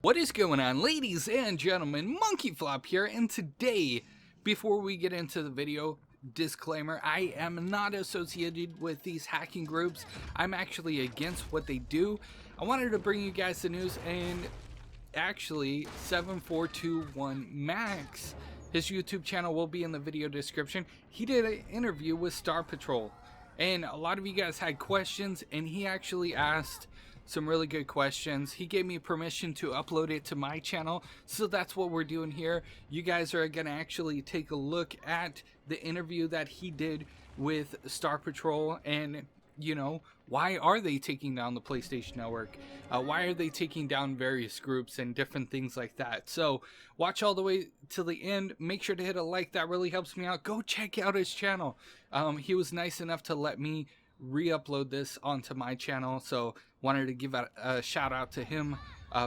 What is going on, ladies and gentlemen? MonkeyFlop here, and today, before we get into the video, disclaimer, I am not associated with these hacking groups. I'm actually against what they do. I wanted to bring you guys the news, and actually, 7421 Max, his YouTube channel will be in the video description. He did an interview with Star Patrol, and a lot of you guys had questions, and he actually asked some really good questions. He gave me permission to upload it to my channel, so that's what we're doing here. You guys are gonna actually take a look at the interview that he did with Star Patrol, and you know, why are they taking down the PlayStation Network? Why are they taking down various groups and different things like that? So watch all the way till the end. Make sure to hit a like, that really helps me out. Go check out his channel. He was nice enough to let me re-upload this onto my channel, so wanted to give a shout out to him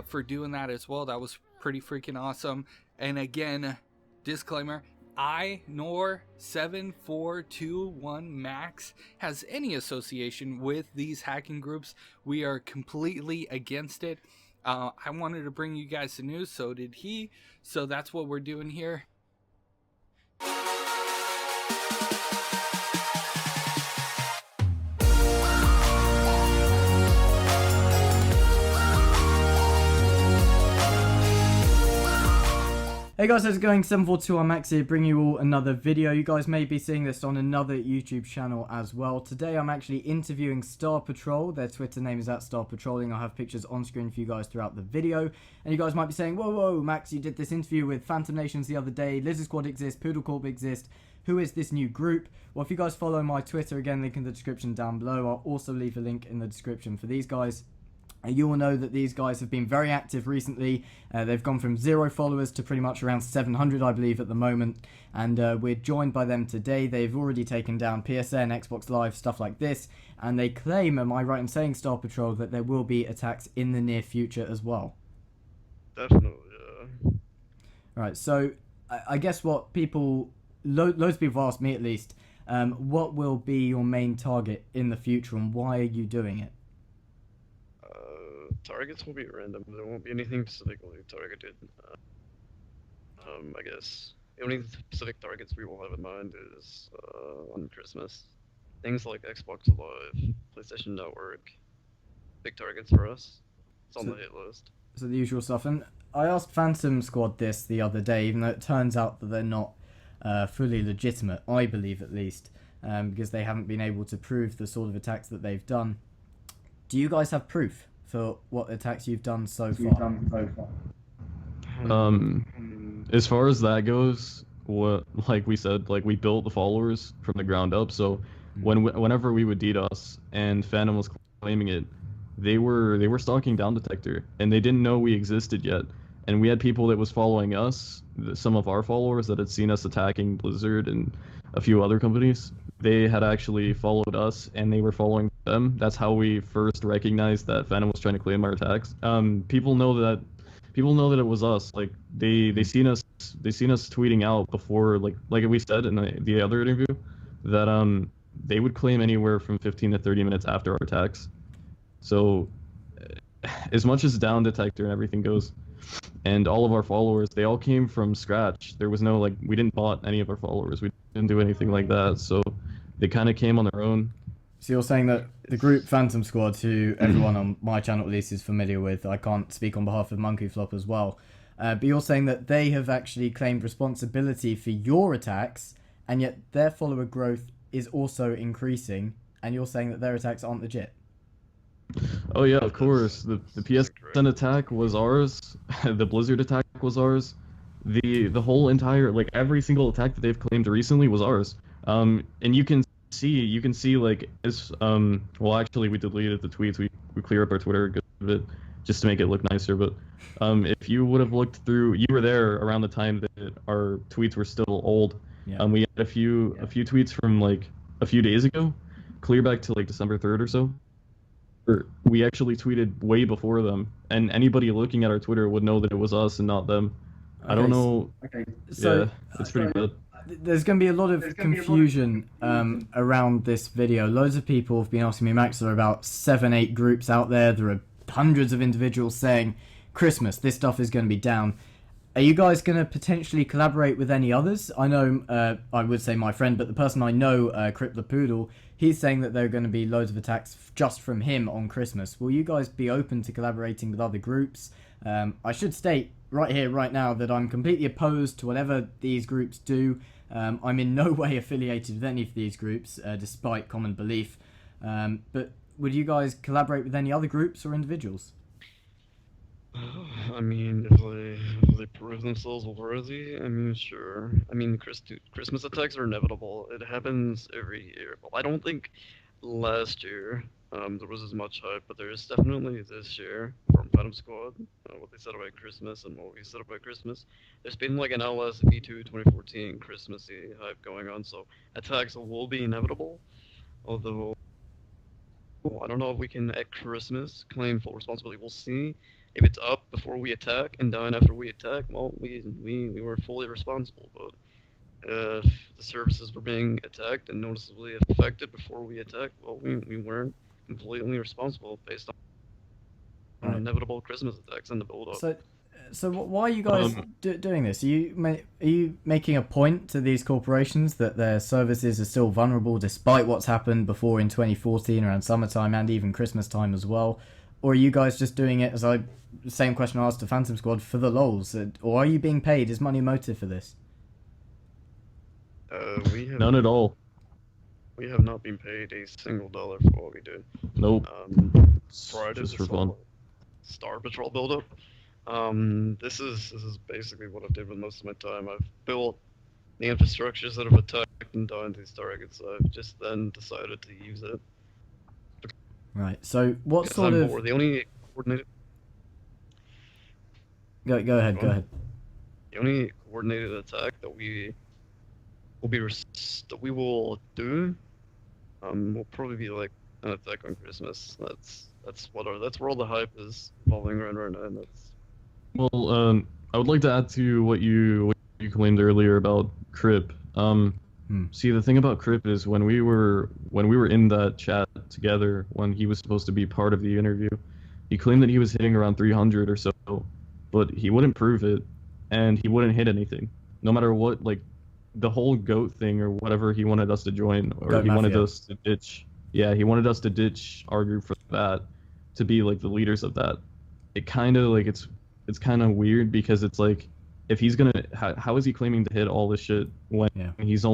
for doing that as well. That was pretty freaking awesome. And again, disclaimer, I nor 7421 Max has any association with these hacking groups. We are completely against it. I wanted to bring you guys the news, so did he, so that's what we're doing here. Hey guys, how's it going? 7421 Max here, bringing you all another video. You guys may be seeing this on another YouTube channel as well. Today I'm actually interviewing Star Patrol. Their Twitter name is @StarPatrolling. I'll have pictures on screen for you guys throughout the video. And you guys might be saying, whoa, Max, you did this interview with Phantom Nations the other day. Lizard Squad exists, Poodle Corp exists. Who is this new group? Well, if you guys follow my Twitter, again, link in the description down below. I'll also leave a link in the description for these guys. You will know that these guys have been very active recently. They've gone from 0 followers to pretty much around 700, I believe, at the moment. And we're joined by them today. They've already taken down PSN, XBOXLIVE, stuff like this. And they claim, am I right in saying, Star Patrol, that there will be attacks in the near future as well? Definitely, yeah. Right, so I guess what people, loads of people ask me at least, what will be your main target in the future and why are you doing it? Targets will be random. There won't be anything specifically targeted. I guess the only specific targets we will have in mind is on Christmas. Things like Xbox Live, PlayStation Network, big targets for us. It's on the hit list. So the usual stuff. And I asked Phantom Squad this the other day, even though it turns out that they're not fully legitimate, I believe at least, because they haven't been able to prove the sort of attacks that they've done. Do you guys have proof for what attacks you've done so far? As far as that goes, like we said, like we built the followers from the ground up. So whenever we would DDoS and Phantom was claiming it, they were stalking Down Detector and they didn't know we existed yet. And we had people that was following us, some of our followers that had seen us attacking Blizzard and a few other companies. They had actually followed us and they were following them. That's how we first recognized that Phantom was trying to claim our attacks. People know that it was us. Like they seen us tweeting out before, like we said in the other interview, that they would claim anywhere from 15 to 30 minutes after our attacks. So as much as Down Detector and everything goes, and all of our followers, they all came from scratch. There was no, like, we didn't bot any of our followers. We didn't do anything like that. So they kind of came on their own. So you're saying that the group Phantom Squad, who everyone on my channel at least is familiar with, I can't speak on behalf of MonkeyFlop as well, but you're saying that they have actually claimed responsibility for your attacks, and yet their follower growth is also increasing, and you're saying that their attacks aren't legit? Oh yeah, of course. The PSN attack was ours. The Blizzard attack was ours. The whole entire, like, every single attack that they've claimed recently was ours. And you can see like as well, actually we deleted the tweets. We cleared up our Twitter a good bit just to make it look nicer. But if you would have looked through, you were there around the time that our tweets were still old. Yeah. We had a few tweets from like a few days ago, clear back to like December 3rd or so. We actually tweeted way before them, and anybody looking at our Twitter would know that it was us and not them. Okay, I don't know. Okay. So, yeah, it's pretty bad. There's going to be a lot of confusion around this video. Loads of people have been asking me, Max, there are about 7-8 groups out there. There are hundreds of individuals saying Christmas, this stuff is going to be down. Are you guys going to potentially collaborate with any others? I know, I would say my friend, but the person I know, Crip the Poodle, he's saying that there are going to be loads of attacks just from him on Christmas. Will you guys be open to collaborating with other groups? I should state right here, right now, that I'm completely opposed to whatever these groups do. I'm in no way affiliated with any of these groups, despite common belief. But would you guys collaborate with any other groups or individuals? I mean, if they prove themselves worthy, I mean, sure. I mean, Christmas attacks are inevitable. It happens every year. But I don't think last year there was as much hype, but there is definitely this year from Phantom Squad, what they said about Christmas and what we said about Christmas. There's been like an LS V2 2014 Christmassy hype going on, so attacks will be inevitable. Although, I don't know if we can at Christmas claim full responsibility. We'll see. If it's up before we attack and down after we attack, well, we were fully responsible. But if the services were being attacked and noticeably affected before we attacked, well, we weren't completely responsible based on inevitable Christmas attacks and the build-up. So why are you guys doing this? Are you making a point to these corporations that their services are still vulnerable despite what's happened before in 2014 around summertime and even Christmas time as well? Or are you guys just doing it, as same question I asked to Phantom Squad, for the lols? Or are you being paid? Is money a motive for this? None at all. We have not been paid a single dollar for what we do. Nope. Prior to just this for fun. Star Patrol buildup, this is basically what I did with most of my time. I've built the infrastructures that have attacked and downed these targets. I've just then decided to use it. Right. So what Because sort I'm of? bored. The only coordinated. Go ahead. Go ahead. The only coordinated attack that we will do, will probably be like an attack on Christmas. That's where all the hype is revolving around right now. And that's. Well, I would like to add to what you claimed earlier about Crip. See, the thing about Crip is when we were in that chat together, when he was supposed to be part of the interview, he claimed that he was hitting around 300 or so, but he wouldn't prove it, and he wouldn't hit anything, no matter what. Like the whole goat thing or whatever he wanted us to join, or Goat he wanted Mafia. us to ditch. Yeah, he wanted us to ditch our group for that, to be like the leaders of that. It kind of like it's kind of weird because it's like, if he's gonna, how is he claiming to hit all this shit when he's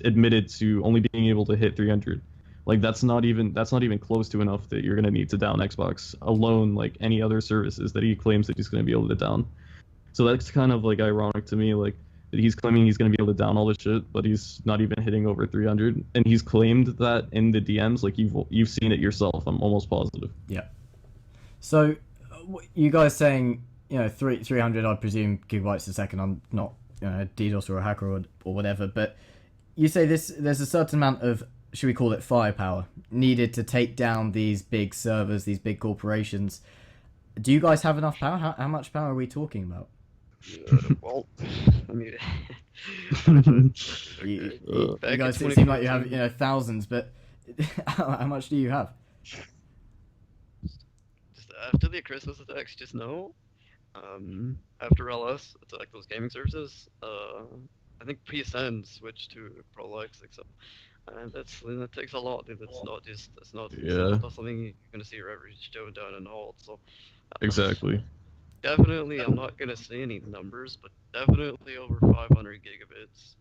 admitted to only being able to hit 300? Like that's not even close to enough that you're gonna need to down Xbox alone, like any other services that he claims that he's gonna be able to down. So that's kind of like ironic to me, like that he's claiming he's gonna be able to down all this shit, but he's not even hitting over 300, and he's claimed that in the DMs. Like you've seen it yourself. I'm almost positive. Yeah. So, you guys saying, 300, I presume, gigabytes a second. I'm not, a DDoS or a hacker or whatever, but you say there's a certain amount of, should we call it firepower, needed to take down these big servers, these big corporations. Do you guys have enough power? How much power are we talking about? Well, I mean, You guys seem like you have, thousands, but how much do you have? Just after the Christmas attacks, just know. After LS attacked those gaming services, I think PSN switched to Prolexic, so that takes a lot, dude. That's not something you're gonna see your average Joe down and hold. So Exactly. definitely, I'm not gonna say any numbers, but definitely over 500 gigabits.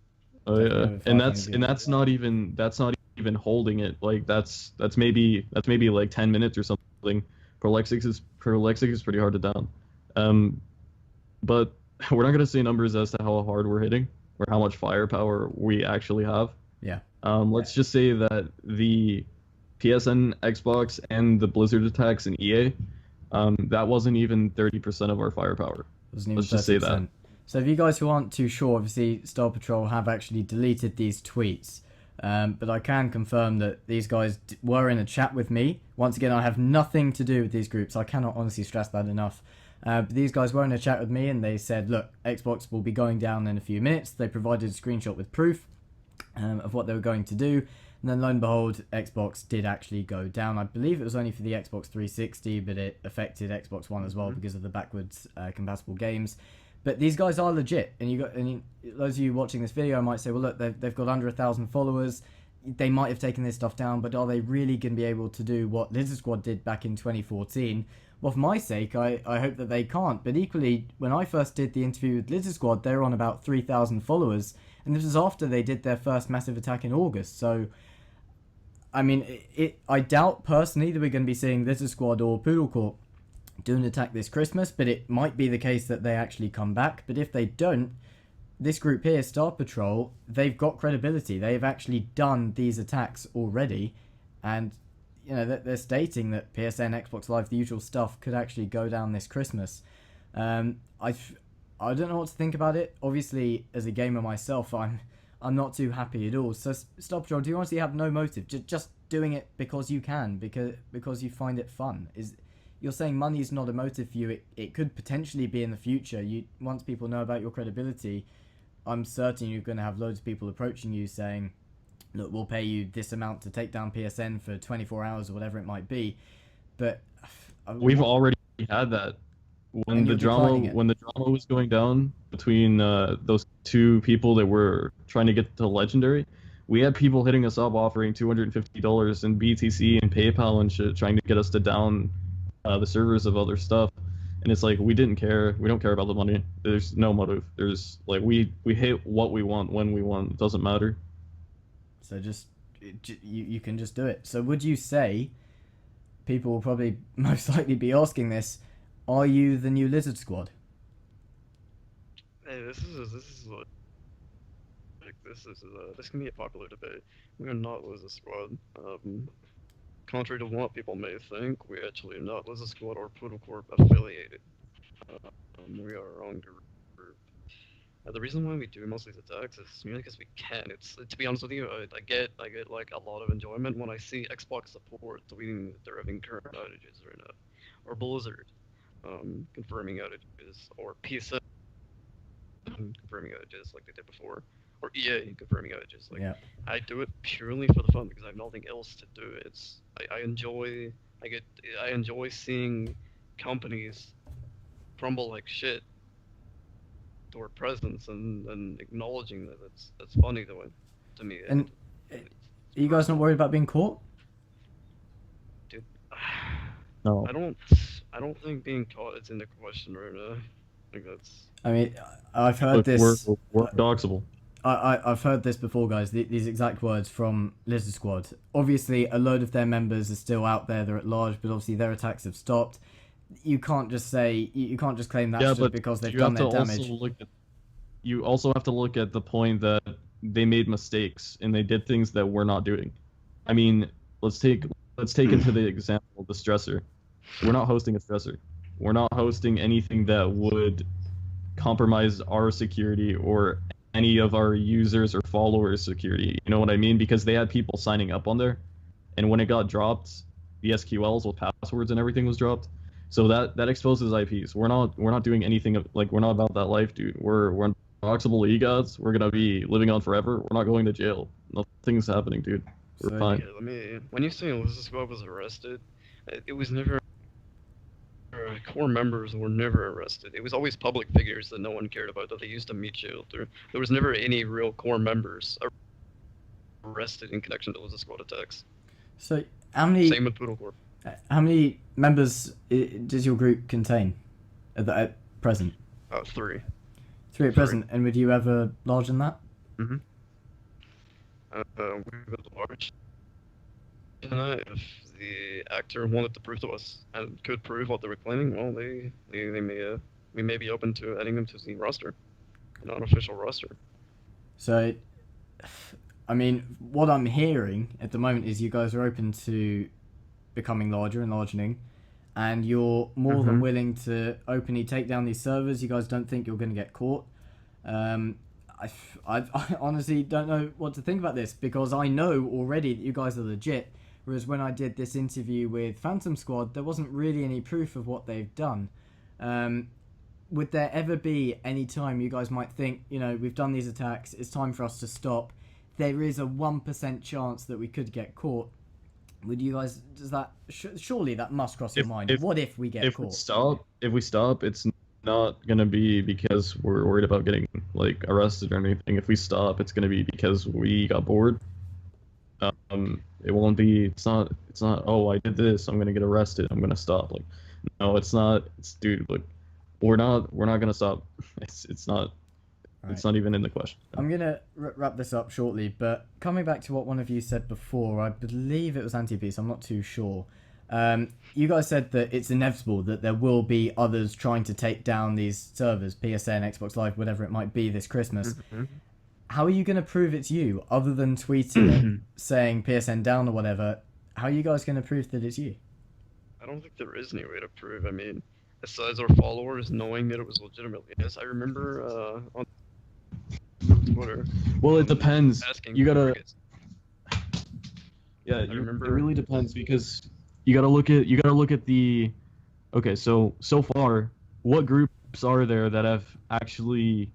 Oh yeah, and that's not even holding it. Like that's maybe like 10 minutes or something. Prolexic is pretty hard to down. But we're not gonna say numbers as to how hard we're hitting or how much firepower we actually have. Yeah. Let's just say that the PSN, Xbox, and the Blizzard attacks in EA, that wasn't even 30% of our firepower. Let's just say that. So if you guys who aren't too sure, obviously Star Patrol have actually deleted these tweets. But I can confirm that these guys were in a chat with me. Once again, I have nothing to do with these groups. I cannot honestly stress that enough. But these guys were in a chat with me and they said, look, Xbox will be going down in a few minutes. They provided a screenshot with proof of what they were going to do. And then lo and behold, Xbox did actually go down. I believe it was only for the Xbox 360, but it affected Xbox One as well because of the backwards compatible games. But these guys are legit, and those of you watching this video might say, well, look, they've got under 1,000 followers. They might have taken this stuff down, but are they really going to be able to do what Lizard Squad did back in 2014? Well, for my sake, I hope that they can't. But equally, when I first did the interview with Lizard Squad, they were on about 3,000 followers, and this was after they did their first massive attack in August. So, I mean, I doubt personally that we're going to be seeing Lizard Squad or Poodle Corp do an attack this Christmas, but it might be the case that they actually come back. But if they don't, this group here, Star Patrol, they've got credibility. They've actually done these attacks already, and you know they're stating that PSN, Xbox Live, the usual stuff could actually go down this Christmas. I don't know what to think about it. Obviously, as a gamer myself, I'm not too happy at all. So Star Patrol, do you honestly have no motive? Just doing it because you can, because you find it fun? You're saying money is not a motive for you. It could potentially be in the future. Once people know about your credibility, I'm certain you're going to have loads of people approaching you saying, look, we'll pay you this amount to take down PSN for 24 hours or whatever it might be. But we've already had that when the drama was going down between those two people that were trying to get to legendary. We had people hitting us up offering $250 in BTC and PayPal and shit, trying to get us to down the servers of other stuff. And it's like, we didn't care. We don't care about the money. There's no motive. There's like, we hit what we want when we want. It doesn't matter. So you can just do it. So would you say, people will probably most likely be asking this, are you the new Lizard Squad? Hey, this can be a popular debate. We are not Lizard Squad. Contrary to what people may think, we actually are not Lizard Squad or Poodle Corp affiliated. We are our own group. The reason why we do most of these attacks is merely because we can. To be honest with you, I get like a lot of enjoyment when I see Xbox support tweeting that they're having current outages right now, or Blizzard confirming outages, or PSN confirming outages like they did before, or EA confirming outages. Like, yeah. I do it purely for the fun because I have nothing else to do. I enjoy seeing companies crumble like shit to our presence and acknowledging that that's funny to me. And are you guys not worried about being caught? Dude, no. I don't think being caught is in the question right now. I think that's. I mean, I've heard this. We're doxable. I've heard this before, guys. These exact words from Lizard Squad. Obviously, a load of their members are still out there. They're at large, but obviously their attacks have stopped. You can't just say you can't just claim that's just because they've done their damage. You also have to look at the point that they made mistakes and they did things that we're not doing. I mean, let's take into the example of the stressor. We're not hosting a stressor. We're not hosting anything that would compromise our security or any of our users or followers' security. You know what I mean? Because they had people signing up on there, and when it got dropped, the SQLs with passwords and everything was dropped. So that exposes IPs. We're not doing anything like, we're not about that life, dude. We're unboxable e-gods. We're gonna be living on forever. We're not going to jail. Nothing's happening, dude. We're fine. Yeah, when you say Lizard Squad was arrested, it was never. Core members were never arrested. It was always public figures that no one cared about, that they used to meet shield. There was never any real core members arrested in connection to Lizard Squad attacks. So how many? Same with Poodle Corp. How many members does your group contain at present? 3. 3 at present, and would you ever large than that? Mm-hmm. We would large. If the actor wanted to prove to us and could prove what they were claiming, well, we may be open to adding them to the roster, an unofficial roster. So, I mean, what I'm hearing at the moment is you guys are open to becoming larger and largening, and you're more than willing to openly take down these servers. You guys don't think you're going to get caught. I honestly don't know what to think about this, because I know already that you guys are legit. Whereas when I did this interview with Phantom Squad, there wasn't really any proof of what they've done. Would there ever be any time you guys might think, you know, we've done these attacks, it's time for us to stop, there is a 1% chance that we could get caught. Would you guys? Does that surely that must cross your mind? What if we get caught? If we stop, it's not gonna be because we're worried about getting like arrested or anything. If we stop, it's gonna be because we got bored. It won't be. It's not. Oh, I did this. I'm gonna get arrested. I'm gonna stop. Like, no, it's not. It's dude. Like, we're not gonna stop. It's not. Right. It's not even in the question. I'm gonna wrap this up shortly, but coming back to what one of you said before, I believe it was Anti-Peace. I'm not too sure. You guys said that it's inevitable that there will be others trying to take down these servers, PSN, Xbox Live, whatever it might be this Christmas. Mm-hmm. How are you going to prove it's you, other than tweeting it, saying PSN down or whatever? How are you guys going to prove that it's you? I don't think there is any way to prove. I mean, besides our followers knowing that it was legitimately us. I remember on Twitter. Well, it depends. You gotta. Yeah, I remember. It really depends because you gotta look at the. Okay, so far, what groups are there that have actually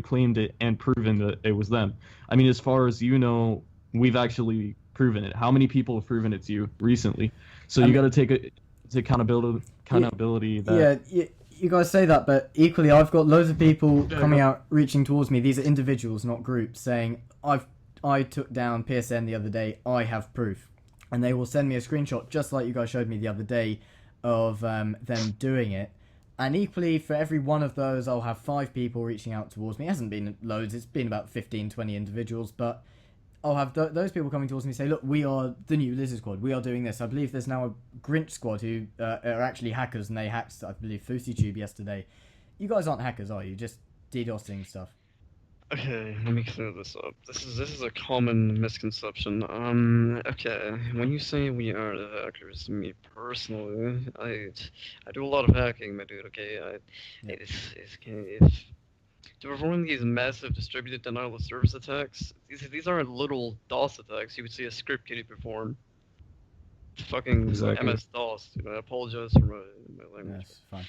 claimed it and proven that it was them? I mean, as far as you know, we've actually proven it. How many people have proven it to you recently? So you got to take accountability. That... Yeah, you guys say that, but equally, I've got loads of people coming out, reaching towards me. These are individuals, not groups, saying I took down PSN the other day. I have proof, and they will send me a screenshot, just like you guys showed me the other day, of them doing it. And equally, for every one of those, I'll have 5 people reaching out towards me. It hasn't been loads. It's been about 15, 20 individuals. But I'll have those people coming towards me and say, look, we are the new Lizard Squad. We are doing this. I believe there's now a Grinch Squad who are actually hackers, and they hacked, I believe, FouseyTube yesterday. You guys aren't hackers, are you? Just DDoSing stuff. Okay, let me clear this up. This is a common misconception. Okay, when you say we are the hackers, me personally, I do a lot of hacking, my dude. Okay, to perform these massive distributed denial of service attacks, these aren't little DOS attacks. You would see a script kiddie perform. Fucking exactly. MS DOS. Dude, I apologize for my language. Yes, fine.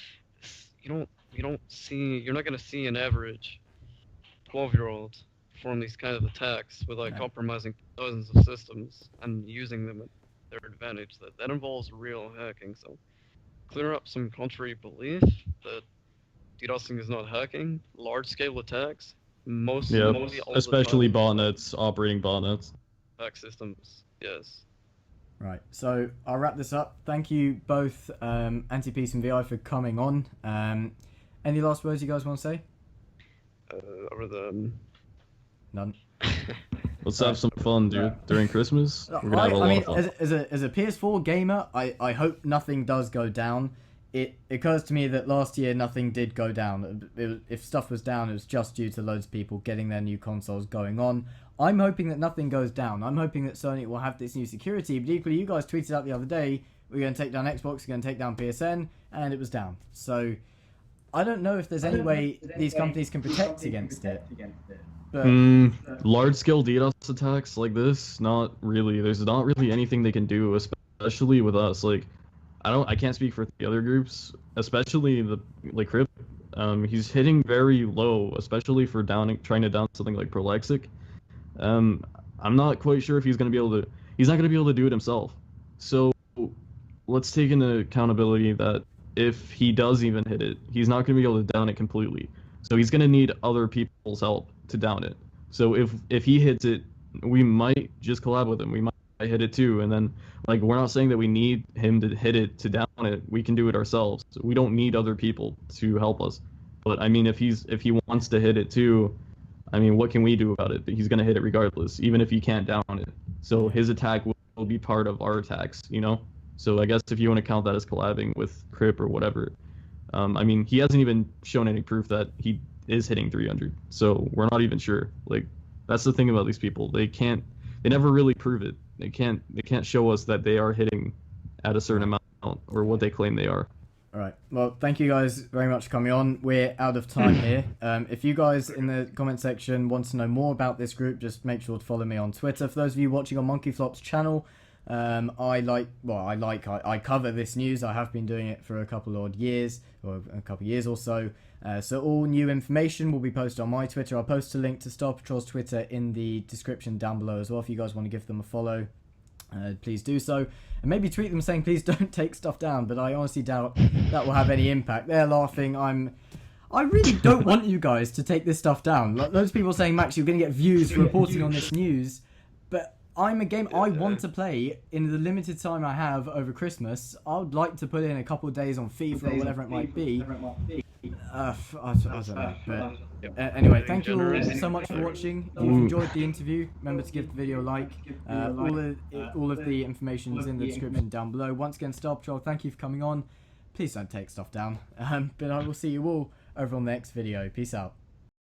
You're not gonna see an average 12-year-old perform these kind of attacks without compromising dozens of systems and using them at their advantage. That involves real hacking. So clear up some contrary belief that DDoSing is not hacking. Large-scale attacks, especially botnets, operating botnets. Hack systems, yes. Right, so I'll wrap this up. Thank you both, Anti-Peace and VI, for coming on. Any last words you guys want to say? Other than... None. Let's have some fun, dude. During Christmas, we're gonna have a lot of fun. As a PS4 gamer, I hope nothing does go down. It occurs to me that last year nothing did go down. If stuff was down, it was just due to loads of people getting their new consoles going on. I'm hoping that nothing goes down. I'm hoping that Sony will have this new security, but equally, you guys tweeted out the other day, we're going to take down Xbox, we're going to take down PSN, and it was down. So I don't know if there's any way these companies can protect against it. But large-scale DDoS attacks like this, not really. There's not really anything they can do, especially with us. Like, I can't speak for the other groups, especially Crip. He's hitting very low, especially for trying to down something like Prolexic. I'm not quite sure if he's not gonna be able to do it himself. So let's take into accountability that if he does even hit it, he's not gonna be able to down it completely. So he's gonna need other people's help to down it. So if he hits it, we might just collab with him. We might hit it too, and then we're not saying that we need him to hit it to down it. We can do it ourselves. We don't need other people to help us. But I mean, if he wants to hit it too, I mean, what can we do about it? He's gonna hit it regardless, even if he can't down it. So his attack will be part of our attacks, you know. So I guess if you want to count that as collabing with Crip or whatever, I mean, he hasn't even shown any proof that he is hitting 300. So we're not even sure. Like, that's the thing about these people. They never really prove it. They can't show us that they are hitting at a certain amount or what they claim they are. All right. Well, thank you guys very much for coming on. We're out of time here. If you guys in the comment section want to know more about this group, just make sure to follow me on Twitter. For those of you watching on MonkeyFlop's channel, I cover this news. I have been doing it for a couple odd years, or a couple years or so. So all new information will be posted on my Twitter. I'll post a link to Star Patrol's Twitter in the description down below as well. If you guys want to give them a follow, please do so. And maybe tweet them saying please don't take stuff down, but I honestly doubt that will have any impact. They're laughing. I really don't want you guys to take this stuff down. Like, loads of people saying, Max, you're going to get views for reporting on this news, but I'm a game I want to play in the limited time I have over Christmas. I would like to put in a couple of days on FIFA or whatever it might be. I don't know. But anyway, thank you all so much for watching. If you've enjoyed the interview, remember to give the video a like. All of the information is in the description down below. Once again, Star Patrol, thank you for coming on. Please don't take stuff down. But I will see you all over on the next video. Peace out.